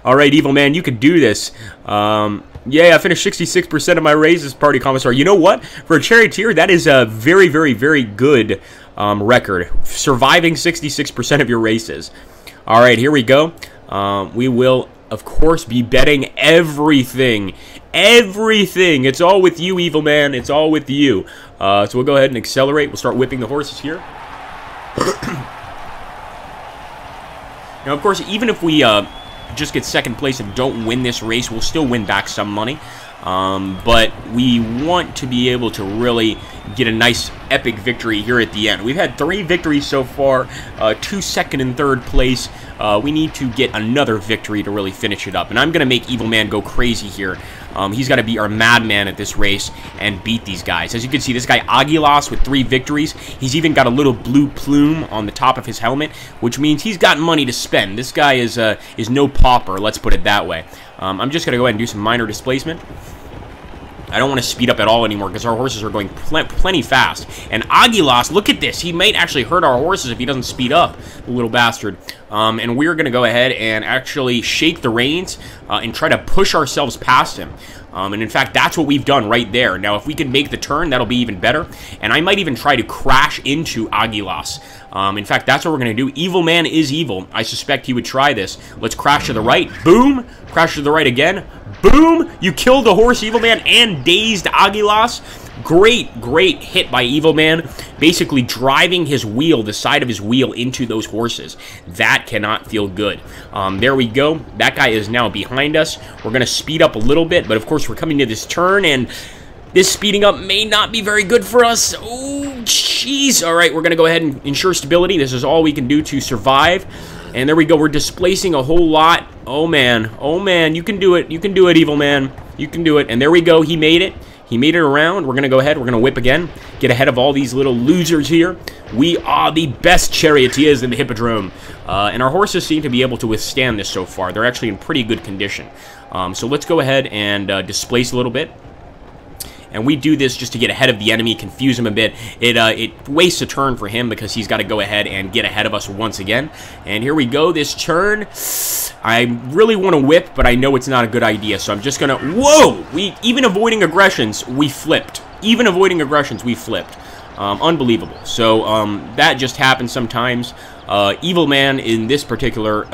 Alright, Evil Man, you can do this. Yeah, I finished 66% of my races, Party Commissar. You know what? For a charioteer, that is a very, very, very good record. Surviving 66% of your races. Alright, here we go. We will, of course, be betting everything. Everything. It's all with you, Evil Man. It's all with you. So we'll go ahead and accelerate. We'll start whipping the horses here. Now, of course, even if we just get second place and don't win this race, we'll still win back some money. But we want to be able to really get a nice epic victory here at the end. We've had 3 victories so far, 2 second and third place. We need to get another victory to really finish it up. And I'm going to make Evil Man go crazy here. He's got to be our madman at this race and beat these guys. As you can see, this guy Aguilas with 3 victories. He's even got a little blue plume on the top of his helmet, which means he's got money to spend. This guy is no pauper, let's put it that way. I'm just going to go ahead and do some minor displacement. I don't want to speed up at all anymore because our horses are going plenty fast. And Aguilas, look at this. He might actually hurt our horses if he doesn't speed up, the little bastard. And we're going to go ahead and actually shake the reins and try to push ourselves past him. And in fact, that's what we've done right there. Now, if we can make the turn, that'll be even better. And I might even try to crash into Aguilas. In fact, that's what we're going to do. Evil Man is evil. I suspect he would try this. Let's crash to the right. Boom. Crash to the right again. Boom. You killed the horse, Evil Man, and dazed Aguilas. Great, great hit by Evil Man. Basically driving his wheel, the side of his wheel, into those horses. That cannot feel good. There we go. That guy is now behind us. We're going to speed up a little bit, but of course we're coming to this turn, and this speeding up may not be very good for us. Oh, jeez. All right, we're going to go ahead and ensure stability. This is all we can do to survive. And there we go. We're displacing a whole lot. Oh, man. Oh, man. You can do it. You can do it, Evil Man. You can do it. And there we go. He made it. He made it around. We're going to go ahead. We're going to whip again. Get ahead of all these little losers here. We are the best charioteers in the Hippodrome. And our horses seem to be able to withstand this so far. They're actually in pretty good condition. So let's go ahead and displace a little bit. And we do this just to get ahead of the enemy, confuse him a bit. It wastes a turn for him because he's got to go ahead and get ahead of us once again. And here we go, this turn. I really want to whip, but I know it's not a good idea, so I'm just going to... Whoa! Even avoiding aggressions, we flipped. Even avoiding aggressions, we flipped. Unbelievable. So that just happens sometimes. Evil Man in this particular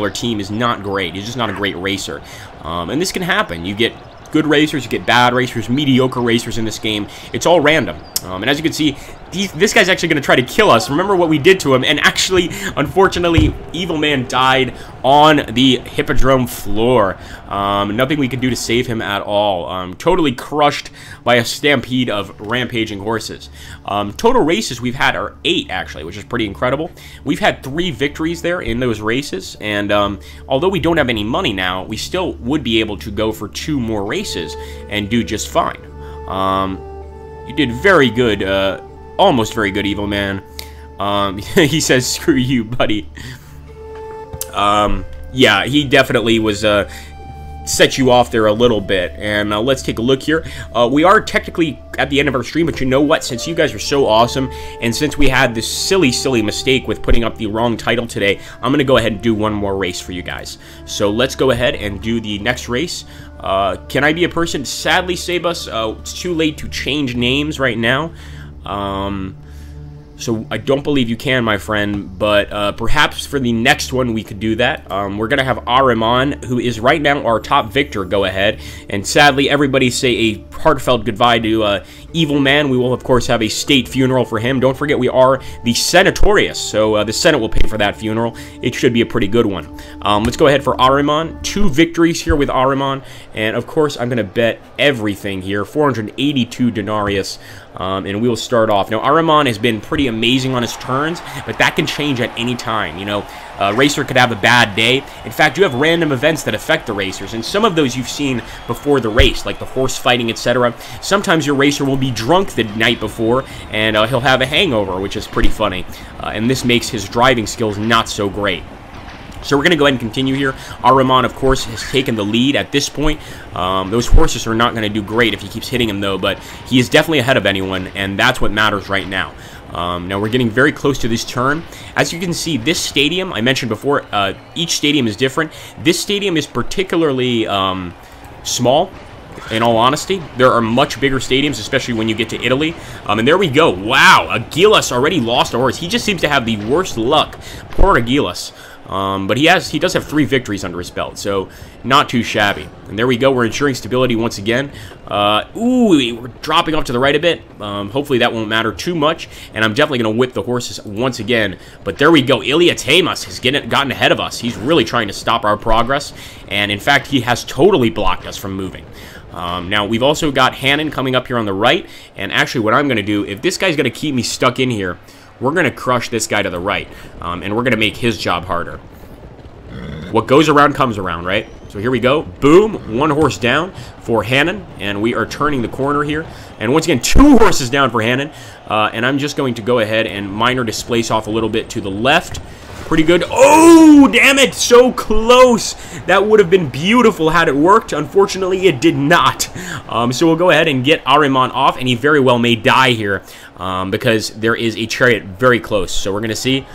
team is not great. He's just not a great racer. And this can happen. You get good racers, you get bad racers, mediocre racers in this game. It's all random. And as you can see, this guy's actually going to try to kill us. Remember what we did to him. And actually, unfortunately, Evil Man died on the Hippodrome floor. Nothing we could do to save him at all. Totally crushed by a stampede of rampaging horses. Total races we've had are 8, actually, which is pretty incredible. We've had 3 victories there in those races. And although we don't have any money now, we still would be able to go for 2 more races and do just fine. You did very good, almost very good, Evil Man. He says, screw you, buddy. Yeah, he definitely was, set you off there a little bit. And let's take a look here. We are technically at the end of our stream, but you know what? Since you guys are so awesome, and since we had this silly mistake with putting up the wrong title today, I'm going to go ahead and do one more race for you guys. So let's go ahead and do the next race. Can I be a person? Sadly, Sabus, it's too late to change names right now. So I don't believe you can, my friend, but perhaps for the next one we could do that. We're going to have Ahriman, who is right now our top victor, go ahead. And sadly, everybody say a heartfelt goodbye to Evil Man. We will, of course, have a state funeral for him. Don't forget, we are the Senatorius, so the Senate will pay for that funeral. It should be a pretty good one. Let's go ahead for Ahriman. 2 victories here with Ahriman. And, of course, I'm going to bet everything here. 482 denarius. And we will start off. Now, Ahriman has been pretty amazing on his turns, but that can change at any time. You know, Racer could have a bad day. In fact, you have random events that affect the racers, and some of those you've seen before the race, like the horse fighting, etc. Sometimes your racer will be drunk the night before, and he'll have a hangover, which is pretty funny. And this makes his driving skills not so great. So we're going to go ahead and continue here. Ahriman, of course, has taken the lead at this point. Those horses are not going to do great if he keeps hitting him, though, but he is definitely ahead of anyone, and that's what matters right now. Now, we're getting very close to this turn. As you can see, this stadium, I mentioned before, each stadium is different. This stadium is particularly small. In all honesty, there are much bigger stadiums, especially when you get to Italy. And there we go. Wow, Aguilas already lost a horse. He just seems to have the worst luck. Poor Aguilas. But he does have 3 victories under his belt, so not too shabby. And there we go. We're ensuring stability once again. Ooh, we're dropping off to the right a bit. Hopefully that won't matter too much. And I'm definitely going to whip the horses once again. But there we go. Ilya Tamas has gotten ahead of us. He's really trying to stop our progress. And in fact, he has totally blocked us from moving. Now, we've also got Hannon coming up here on the right. And actually, what I'm going to do, if this guy's going to keep me stuck in here, we're going to crush this guy to the right, and we're going to make his job harder. What goes around comes around, right? So here we go. Boom. 1 horse down for Hannon, and we are turning the corner here. And once again, 2 horses down for Hannon, and I'm just going to go ahead and minor displace off a little bit to the left. Pretty good. Oh, damn it. So close. That would have been beautiful had it worked. Unfortunately, it did not. So we'll go ahead and get Ahriman off, and he very well may die here because there is a chariot very close. So we're going to see.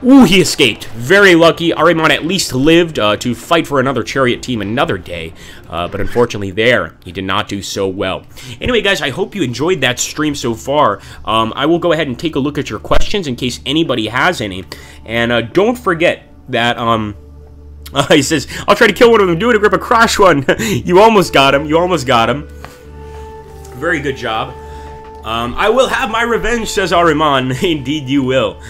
Ooh, he escaped. Very lucky. Ahriman at least lived to fight for another chariot team another day. But unfortunately there, he did not do so well. Anyway, guys, I hope you enjoyed that stream so far. I will go ahead and take a look at your questions in case anybody has any. And don't forget that... he says, I'll try to kill one of them. Do it, grip a crash one. You almost got him. You almost got him. Very good job. I will have my revenge, says Ahriman. Indeed you will.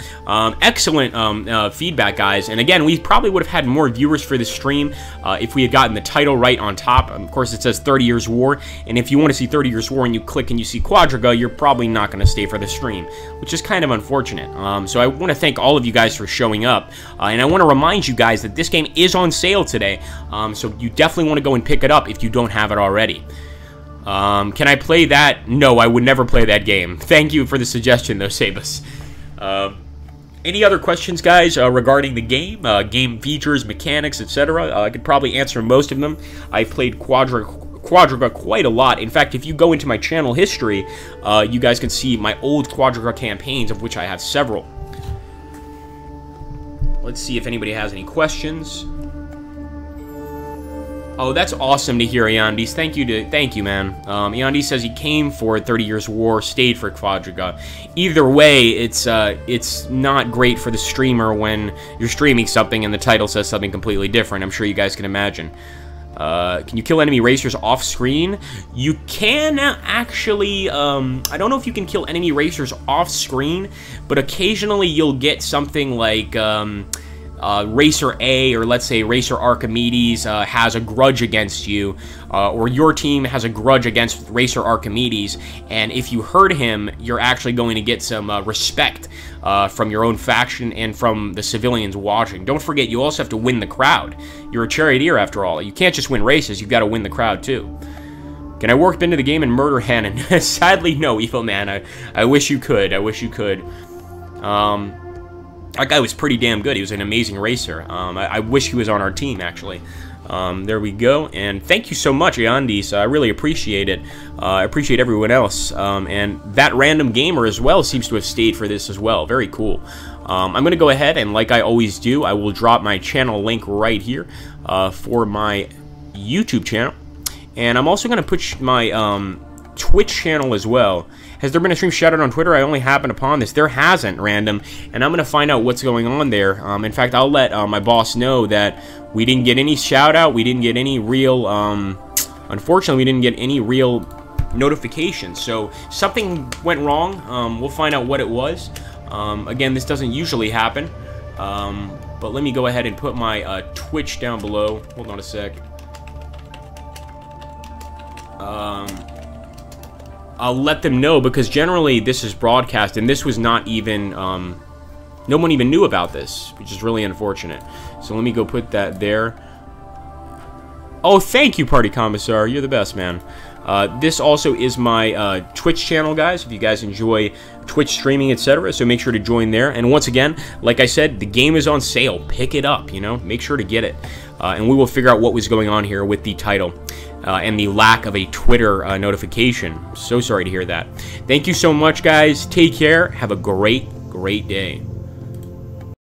Excellent feedback, guys. And again, we probably would have had more viewers for this stream if we had gotten the title right on top. Of course, it says 30 Years War. And if you want to see 30 Years War and you click and you see Quadriga, you're probably not going to stay for the stream, which is kind of unfortunate. So I want to thank all of you guys for showing up. And I want to remind you guys that this game is on sale today. So you definitely want to go and pick it up if you don't have it already. Can I play that? No, I would never play that game. Thank you for the suggestion, though, Sabus. Any other questions, guys, regarding the game? Game features, mechanics, etc.? I could probably answer most of them. I've played Quadriga quite a lot. In fact, if you go into my channel history, you guys can see my old Quadriga campaigns, of which I have several. Let's see if anybody has any questions. Oh, that's awesome to hear, Iandis. Thank you, man. Iandis says he came for 30 Years War, stayed for Quadriga. Either way, it's not great for the streamer when you're streaming something and the title says something completely different. I'm sure you guys can imagine. Can you kill enemy racers off screen? You can actually, I don't know if you can kill enemy racers off screen, but occasionally you'll get something like, Racer A, or let's say Racer Archimedes, has a grudge against you, or your team has a grudge against Racer Archimedes, and if you hurt him, you're actually going to get some respect from your own faction and from the civilians watching. Don't forget, you also have to win the crowd. You're a charioteer, after all. You can't just win races, you've got to win the crowd, too. Can I warp into the game and murder Hannon? Sadly, no, Evil Man. I wish you could. I wish you could. That guy was pretty damn good. He was an amazing racer. I wish he was on our team, actually. There we go, and thank you so much, Yandis. I really appreciate it. I appreciate everyone else, and that random gamer as well seems to have stayed for this as well. Very cool. I'm going to go ahead, and like I always do, I will drop my channel link right here for my YouTube channel, and I'm also going to put my Twitch channel as well. Has there been a stream shoutout on Twitter? I only happened upon this. There hasn't, random, and I'm going to find out what's going on there. In fact, I'll let my boss know that we didn't get any shoutout. We didn't get any real, unfortunately, we didn't get any real notifications. So something went wrong. We'll find out what it was. Again, this doesn't usually happen. But let me go ahead and put my Twitch down below. Hold on a sec. I'll let them know, because generally this is broadcast, and this was not even, no one even knew about this, which is really unfortunate. So let me go put that there. Oh, thank you, Party Commissar. You're the best, man. This also is my Twitch channel, guys, if you guys enjoy Twitch streaming, etc. So make sure to join there. And once again, like I said, the game is on sale. Pick it up, you know. Make sure to get it. And we will figure out what was going on here with the title. And the lack of a Twitter notification. So sorry to hear that. Thank you so much, guys. Take care. Have a great, great day.